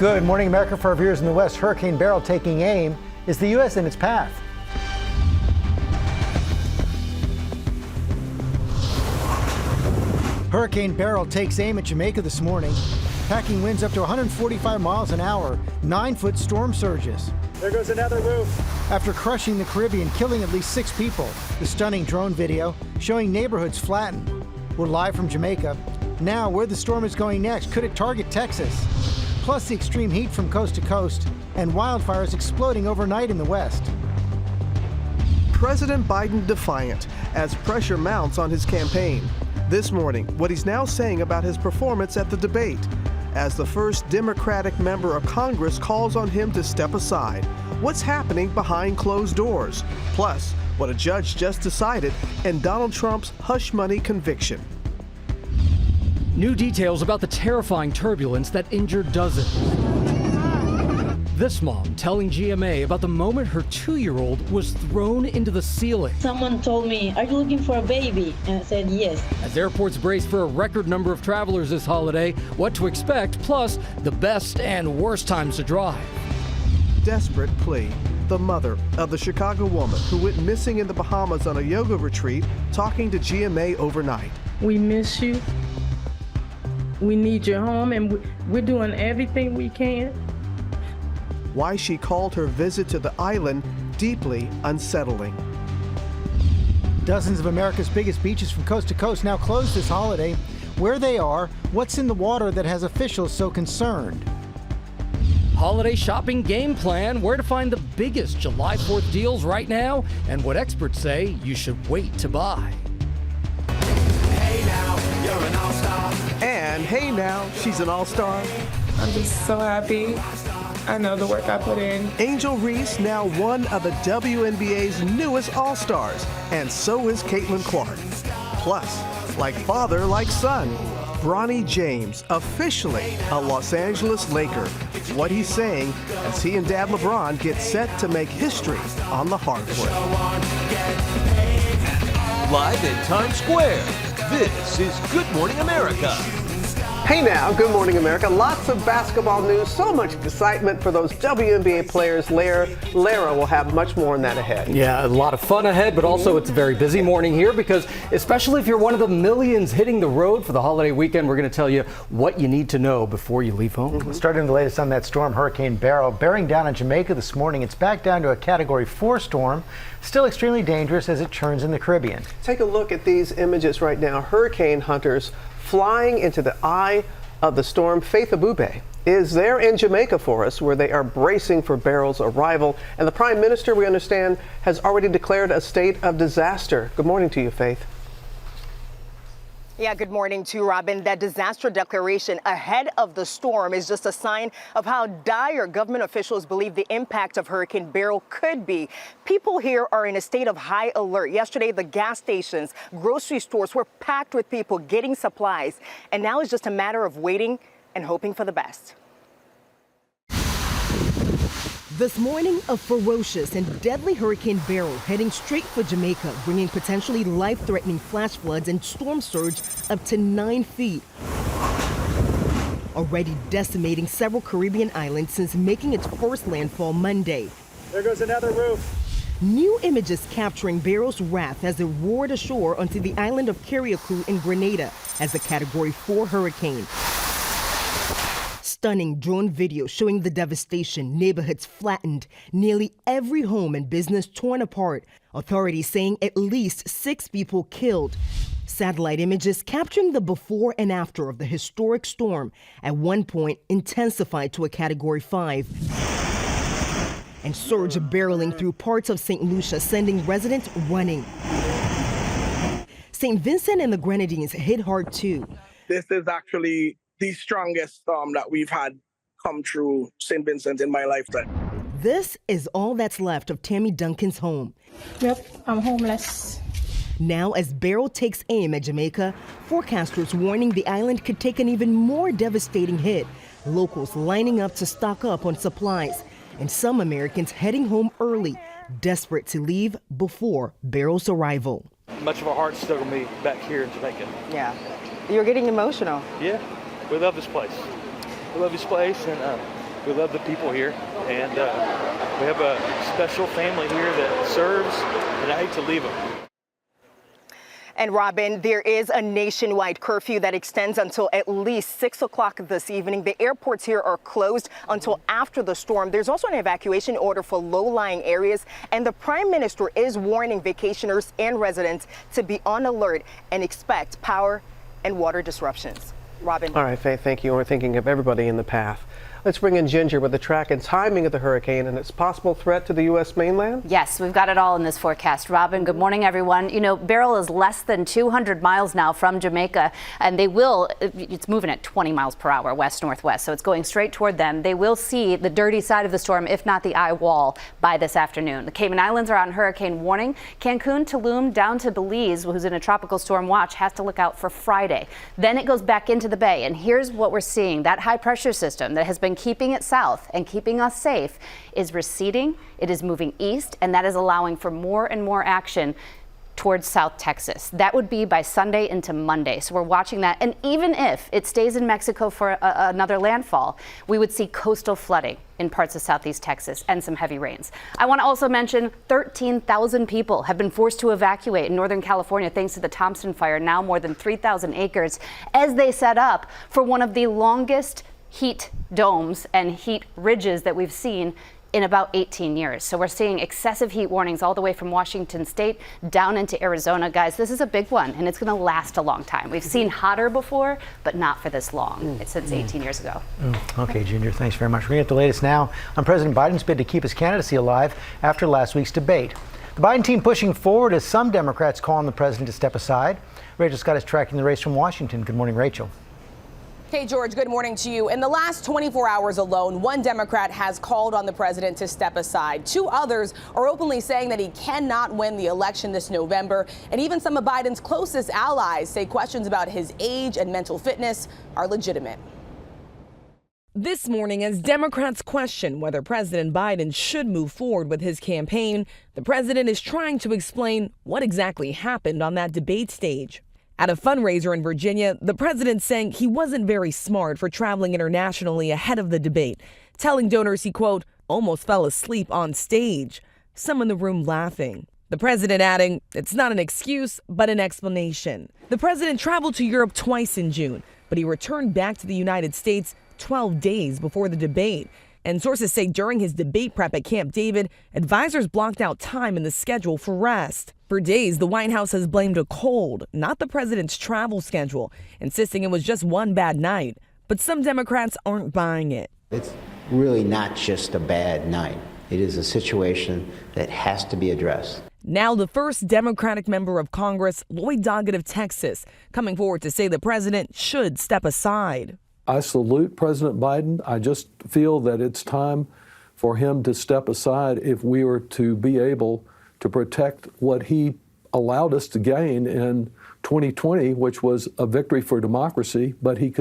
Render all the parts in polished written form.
Good morning, America. For our viewers in the West, Hurricane Beryl taking aim. Is the U.S. in its path? Hurricane Beryl takes aim at Jamaica this morning, packing winds up to 145 miles an hour, 9-foot storm surges. There goes another roof. After crushing the Caribbean, killing at least 6 people, the stunning drone video showing neighborhoods flattened. We're live from Jamaica. Now, where the storm is going next, could it target Texas? Plus the extreme heat from coast to coast and wildfires exploding overnight in the West. President Biden defiant as pressure mounts on his campaign. This morning, what he's now saying about his performance at the debate, as the first Democratic member of Congress calls on him to step aside. What's happening behind closed doors? Plus, what a judge just decided in Donald Trump's hush money conviction. New details about the terrifying turbulence that injured dozens. This mom telling GMA about the moment her 2-year-old was thrown into the ceiling. Someone told me, "Are you looking for a baby?" And I said, "Yes." As airports brace for a record number of travelers this holiday, what to expect, plus the best and worst times to drive. Desperate plea. The mother of the Chicago woman who went missing in the Bahamas on a yoga retreat talking to GMA overnight. We miss you. We need you home, and we're doing everything we can. Why she called her visit to the island deeply unsettling. Dozens of America's biggest beaches from coast to coast now closed this holiday. Where they are, what's in the water that has officials so concerned? Holiday shopping game plan, where to find the biggest July 4th deals right now, and what experts say you should wait to buy. Hey now, you're an all-star. And hey now, she's an all-star. I'm just so happy. I know the work I put in. Angel Reese, now one of the WNBA's newest all-stars, and so is Caitlin Clark. Plus, like father, like son, Bronny James, officially a Los Angeles Laker. What he's saying as he and Dad LeBron get set to make history on the hardwood. Live in Times Square, this is Good Morning America. Hey now, Good Morning America. Lots of basketball news, so much excitement for those WNBA players. Lara will have much more on that ahead. Yeah, a lot of fun ahead, but also it's a very busy morning here because especially if you're one of the millions hitting the road for the holiday weekend, we're going to tell you what you need to know before you leave home. Starting the latest on that storm, Hurricane Beryl, bearing down on Jamaica this morning. It's back down to a Category 4 storm, still extremely dangerous as it churns in the Caribbean. Take a look at these images right now. Hurricane hunters flying into the eye of the storm. Faith Abube is there in Jamaica for us, where they are bracing for Beryl's arrival. And the Prime Minister, we understand, has already declared a state of disaster. Good morning to you, Faith. Yeah, good morning to you, Robin. That disaster declaration ahead of the storm is just a sign of how dire government officials believe the impact of Hurricane Beryl could be. People here are in a state of high alert. Yesterday, the gas stations, grocery stores were packed with people getting supplies. And now it's just a matter of waiting and hoping for the best. This morning, a ferocious and deadly Hurricane Beryl heading straight for Jamaica, bringing potentially life-threatening flash floods and storm surge up to 9 feet. Already decimating several Caribbean islands since making its first landfall Monday. There goes another roof. New images capturing Beryl's wrath as it roared ashore onto the island of Carriacou in Grenada as a Category 4 hurricane. Stunning drone video showing the devastation, neighborhoods flattened, nearly every home and business torn apart. Authorities saying at least 6 people killed. Satellite images capturing the before and after of the historic storm, at one point intensified to a Category 5. And surge barreling through parts of St. Lucia, sending residents running. St. Vincent and the Grenadines hit hard too. This is actually the strongest storm that we've had come through St. Vincent in my lifetime. This is all that's left of Tammy Duncan's home. Yep, I'm homeless. Now, as Beryl takes aim at Jamaica, forecasters warning the island could take an even more devastating hit. Locals lining up to stock up on supplies, and some Americans heading home early, desperate to leave before Beryl's arrival. Much of our heart's still gonna be back here in Jamaica. Yeah, you're getting emotional. Yeah. We love this place. We love this place, and We love the people here, and we have a special family here that serves, and I hate to leave them. And Robin, there is a nationwide curfew that extends until at least 6 o'clock this evening. The airports here are closed until after the storm. There's also an evacuation order for low-lying areas, and the Prime Minister is warning vacationers and residents to be on alert and expect power and water disruptions. Robin. All right, Faith, thank you. We're thinking of everybody in the path. Let's bring in Ginger with the track and timing of the hurricane and its possible threat to the U.S. mainland. Yes, we've got it all in this forecast. Robin, good morning, everyone. You know, Beryl is less than 200 miles now from Jamaica, and it's moving at 20 miles per hour, west-northwest, so it's going straight toward them. They will see the dirty side of the storm, if not the eye wall, by this afternoon. The Cayman Islands are on hurricane warning. Cancun, Tulum, down to Belize, who's in a tropical storm watch, has to look out for Friday. Then it goes back into the bay, and here's what we're seeing. That high-pressure system that has been keeping it south and keeping us safe is receding. It is moving east, and that is allowing for more and more action towards South Texas. That would be by Sunday into Monday. So we're watching that. And even if it stays in Mexico for another landfall, we would see coastal flooding in parts of Southeast Texas and some heavy rains. I want to also mention 13,000 people have been forced to evacuate in Northern California thanks to the Thompson fire, now more than 3,000 acres, as they set up for one of the longest heat domes and heat ridges that we've seen in about 18 years. So we're seeing excessive heat warnings all the way from Washington state down into Arizona. Guys, this is a big one, and it's going to last a long time. We've seen hotter before, but not for this long. It's since 18 years ago. Okay, Ginger, thanks very much. We're going to get the latest now on President Biden's bid to keep his candidacy alive after last week's debate. The Biden team pushing forward as some Democrats call on the president to step aside. Rachel Scott is tracking the race from Washington. Good morning, Rachel. Hey, George, good morning to you. In the last 24 hours alone, one Democrat has called on the president to step aside. Two others are openly saying that he cannot win the election this November. And even some of Biden's closest allies say questions about his age and mental fitness are legitimate. This morning, as Democrats question whether President Biden should move forward with his campaign, the president is trying to explain what exactly happened on that debate stage. At a fundraiser in Virginia, the president saying he wasn't very smart for traveling internationally ahead of the debate, telling donors he, quote, almost fell asleep on stage. Some in the room laughing. The president adding, it's not an excuse, but an explanation. The president traveled to Europe twice in June, but he returned back to the United States 12 days before the debate. And sources say during his debate prep at Camp David, advisors blocked out time in the schedule for rest. For days, the White House has blamed a cold, not the president's travel schedule, insisting it was just one bad night. But some Democrats aren't buying it. It's really not just a bad night. It is a situation that has to be addressed. Now the first Democratic member of Congress, Lloyd Doggett of Texas, coming forward to say the president should step aside. I salute President Biden. I just feel that it's time for him to step aside if we are to be able to protect what he allowed us to gain in 2020, which was a victory for democracy. But he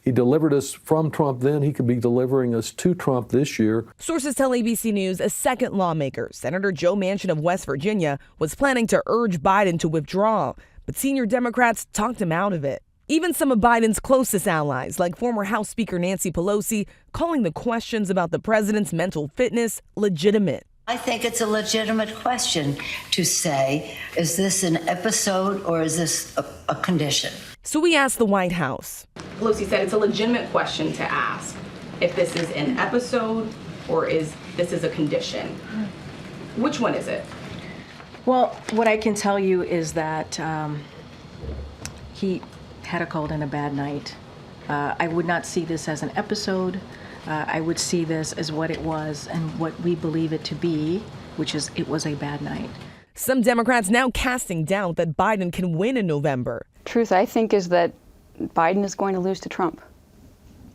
delivered us from Trump then. He could be delivering us to Trump this year. Sources tell ABC News a second lawmaker, Senator Joe Manchin of West Virginia, was planning to urge Biden to withdraw. But senior Democrats talked him out of it. Even some of Biden's closest allies, like former House Speaker Nancy Pelosi, calling the questions about the president's mental fitness legitimate. I think it's a legitimate question to say, is this an episode or is this a condition? So we asked the White House. Pelosi said it's a legitimate question to ask if this is an episode or is this a condition. Which one is it? Well, what I can tell you is that he had a cold and a bad night. I would not see this as an episode. I would see this as what it was and what we believe it to be, which is it was a bad night. Some Democrats now casting doubt that Biden can win in November. Truth, I think, is that Biden is going to lose to Trump.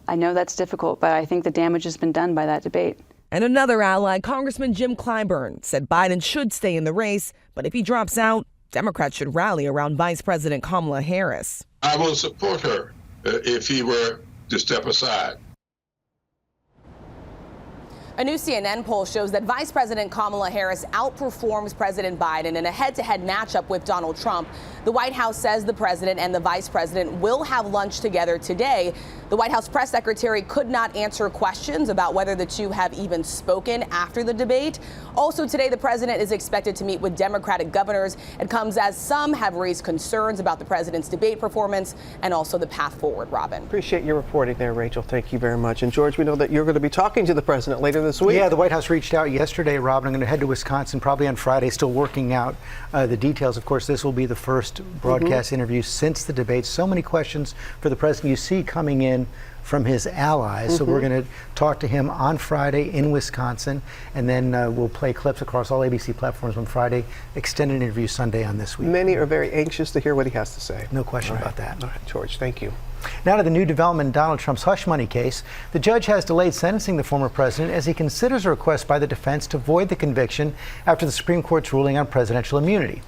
I know that's difficult, but I think the damage has been done by that debate. And another ally, Congressman Jim Clyburn, said Biden should stay in the race, but if he drops out, Democrats should rally around Vice President Kamala Harris. I will support her if he were to step aside. A new CNN poll shows that Vice President Kamala Harris outperforms President Biden in a head-to-head matchup with Donald Trump. The White House says the president and the vice president will have lunch together today. The White House press secretary could not answer questions about whether the two have even spoken after the debate. Also today, the president is expected to meet with Democratic governors. It comes as some have raised concerns about the president's debate performance and also the path forward. Robin. Appreciate your reporting there, Rachel. Thank you very much. And George, we know that you're going to be talking to the president later this week. Yeah, the White House reached out yesterday, Robin. I'm going to head to Wisconsin probably on Friday, still working out the details. Of course, this will be the first broadcast interview since the debate. So many questions for the president you see coming in from his allies. So we're going to talk to him on Friday in Wisconsin, and then we'll play clips across all ABC platforms on Friday, extended interview Sunday on This Week. Many are very anxious to hear what he has to say. No question about that. All right, George, thank you. Now to the new development in Donald Trump's hush money case. The judge has delayed sentencing the former president as he considers a request by the defense to void the conviction after the Supreme Court's ruling on presidential immunity.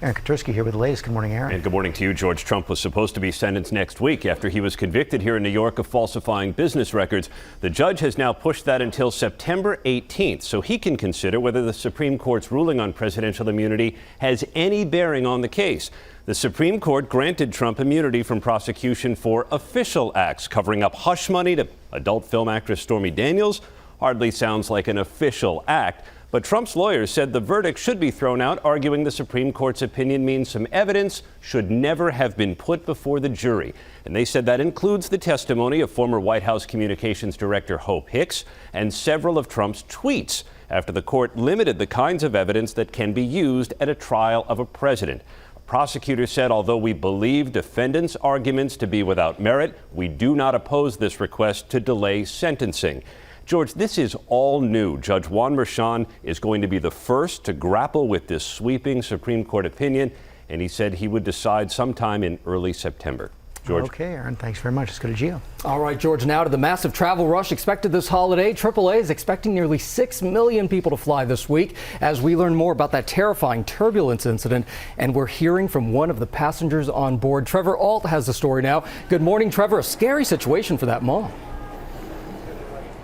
Aaron Katursky here with the latest. Good morning, Aaron. And good morning to you. George Trump was supposed to be sentenced next week after he was convicted here in New York of falsifying business records. The judge has now pushed that until September 18th so he can consider whether the Supreme Court's ruling on presidential immunity has any bearing on the case. The Supreme Court granted Trump immunity from prosecution for official acts, covering up hush money to adult film actress Stormy Daniels. Hardly sounds like an official act. But Trump's lawyers said the verdict should be thrown out, arguing the Supreme Court's opinion means some evidence should never have been put before the jury. And they said that includes the testimony of former White House Communications Director Hope Hicks and several of Trump's tweets after the court limited the kinds of evidence that can be used at a trial of a president. A prosecutor said, although we believe defendants' arguments to be without merit, we do not oppose this request to delay sentencing. George, this is all new. Judge Juan Merchan is going to be the first to grapple with this sweeping Supreme Court opinion, and he said he would decide sometime in early September. George. Okay, Aaron, thanks very much. Let's go to Gio. All right, George, now to the massive travel rush expected this holiday. AAA is expecting nearly 6 million people to fly this week as we learn more about that terrifying turbulence incident. And we're hearing from one of the passengers on board. Trevor Alt has the story now. Good morning, Trevor. A scary situation for that mom.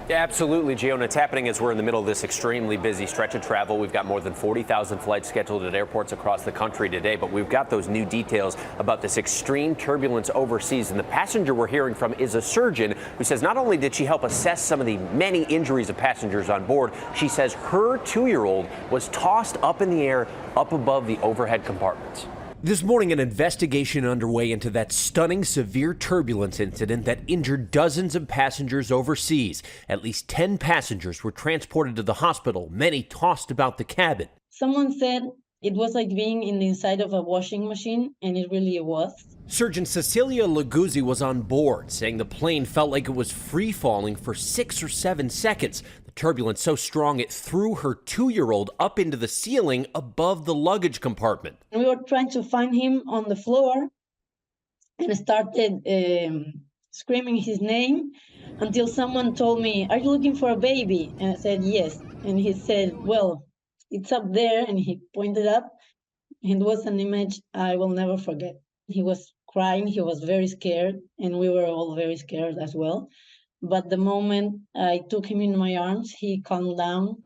Yeah, absolutely, Gio, and it's happening as we're in the middle of this extremely busy stretch of travel. We've got more than 40,000 flights scheduled at airports across the country today, but we've got those new details about this extreme turbulence overseas. And the passenger we're hearing from is a surgeon who says not only did she help assess some of the many injuries of passengers on board, she says her 2-year-old was tossed up in the air up above the overhead compartments. This morning, an investigation underway into that stunning severe turbulence incident that injured dozens of passengers overseas. At least 10 passengers were transported to the hospital, many tossed about the cabin. Someone said it was like being in the inside of a washing machine, and it really was. Surgeon Cecilia Laguzzi was on board, saying the plane felt like it was free-falling for 6 or 7 seconds. The turbulence so strong it threw her 2-year-old up into the ceiling above the luggage compartment. We were trying to find him on the floor and started screaming his name until someone told me, "Are you looking for a baby?" And I said, "Yes." And he said, "Well, it's up there." And he pointed up. It was an image I will never forget. He was crying. He was very scared, and we were all very scared as well. But the moment I took him in my arms, he calmed down.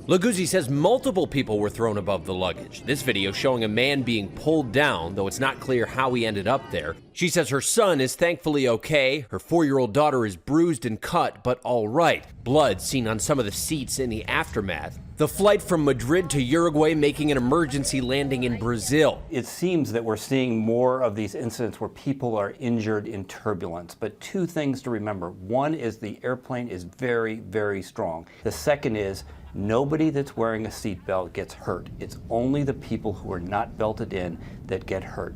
Laguzzi says multiple people were thrown above the luggage. This video showing a man being pulled down, though it's not clear how he ended up there. She says her son is thankfully okay. Her 4-year-old daughter is bruised and cut, but all right. Blood seen on some of the seats in the aftermath. The flight from Madrid to Uruguay making an emergency landing in Brazil. It seems that we're seeing more of these incidents where people are injured in turbulence. But 2 things to remember. One is the airplane is very, very strong. The second is nobody that's wearing a seatbelt gets hurt. It's only the people who are not belted in that get hurt.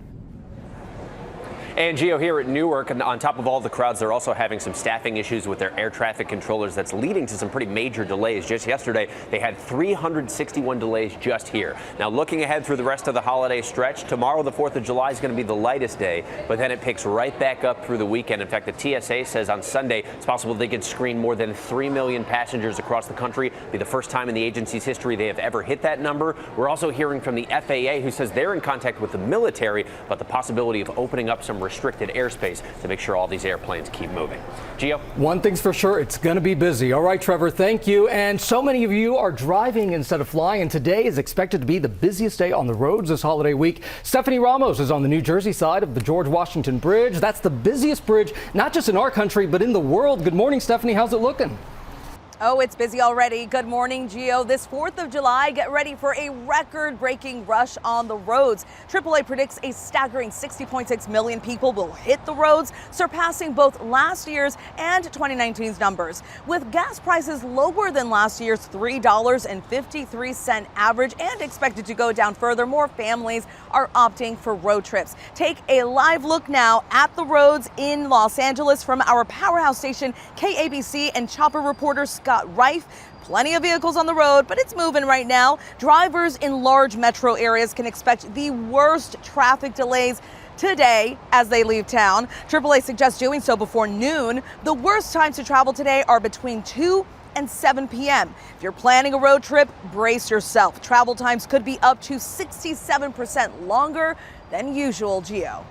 And Gio, here at Newark, and on top of all the crowds, they're also having some staffing issues with their air traffic controllers that's leading to some pretty major delays. Just yesterday, they had 361 delays just here. Now, looking ahead through the rest of the holiday stretch, tomorrow, the 4th of July, is going to be the lightest day, but then it picks right back up through the weekend. In fact, the TSA says on Sunday, it's possible they could screen more than 3 million passengers across the country. It'll be the first time in the agency's history they have ever hit that number. We're also hearing from the FAA, who says they're in contact with the military about the possibility of opening up some restricted airspace to make sure all these airplanes keep moving. Gio? One thing's for sure, it's going to be busy. All right, Trevor, thank you. And so many of you are driving instead of flying, and today is expected to be the busiest day on the roads this holiday week. Stephanie Ramos is on the New Jersey side of the George Washington Bridge. That's the busiest bridge, not just in our country, but in the world. Good morning, Stephanie. How's it looking? Oh, it's busy already. Good morning, Gio. This 4th of July, get ready for a record-breaking rush on the roads. AAA predicts a staggering 60.6 million people will hit the roads, surpassing both last year's and 2019's numbers. With gas prices lower than last year's $3.53 average and expected to go down further, more families are opting for road trips. Take a live look now at the roads in Los Angeles from our powerhouse station, KABC, and chopper reporter Scott Reif. Plenty of vehicles on the road, but it's moving right now. Drivers in large metro areas can expect the worst traffic delays today as they leave town. AAA suggests doing so before noon. The worst times to travel today are between 2 and 7 p.m. If you're planning a road trip, brace yourself. Travel times could be up to 67% longer than usual, Gio.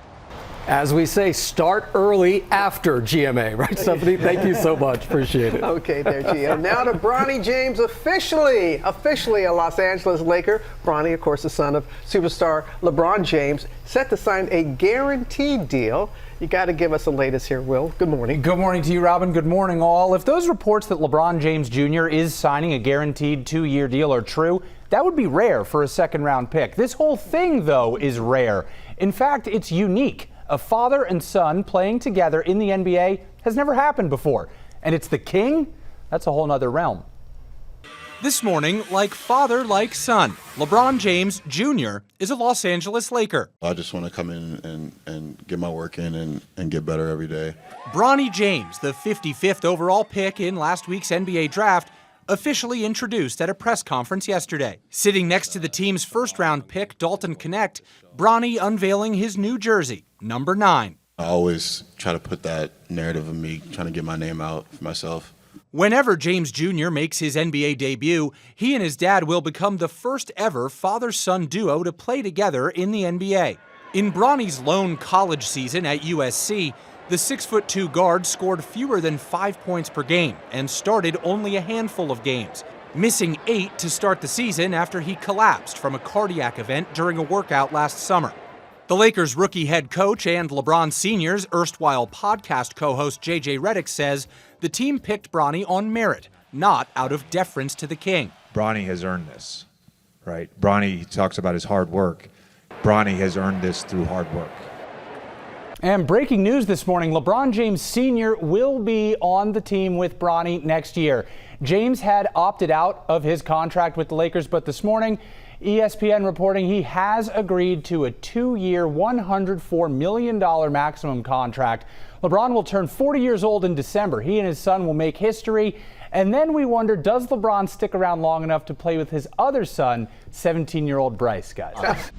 As we say, start early after GMA, right, Stephanie? Thank you so much. Appreciate it. Okay, there, Gio. Now to Bronny James, officially a Los Angeles Laker. Bronny, of course, the son of superstar LeBron James, set to sign a guaranteed deal. You got to give us the latest here, Will. Good morning. Good morning to you, Robin. Good morning, all. If those reports that LeBron James Jr. is signing a guaranteed 2-year deal are true, that would be rare for a second-round pick. This whole thing, though, is rare. In fact, it's unique. A father and son playing together in the NBA has never happened before. And it's the king? That's a whole nother realm. This morning, like father, like son, LeBron James Jr. is a Los Angeles Laker. I just want to come in and get my work in and get better every day. Bronny James, the 55th overall pick in last week's NBA draft, officially introduced at a press conference yesterday. Sitting next to the team's first-round pick, Dalton Knecht, Bronny unveiling his new jersey, number 9. I always try to put that narrative of me trying to get my name out for myself. Whenever James Jr. makes his NBA debut, he and his dad will become the first ever father-son duo to play together in the NBA. In Bronny's lone college season at USC, the 6'2" guard scored fewer than 5 points per game and started only a handful of games, missing 8 to start the season after he collapsed from a cardiac event during a workout last summer. The Lakers' rookie head coach and LeBron Sr.'s erstwhile podcast co-host J.J. Redick says the team picked Bronny on merit, not out of deference to the king. Bronny has earned this, right? Bronny talks about his hard work. Bronny has earned this through hard work. And breaking news this morning, LeBron James Sr. will be on the team with Bronny next year. James had opted out of his contract with the Lakers, but this morning, ESPN reporting he has agreed to a 2-year, $104 million maximum contract. LeBron will turn 40 years old in December. He and his son will make history. And then we wonder, does LeBron stick around long enough to play with his other son, 17-year-old Bryce, guys?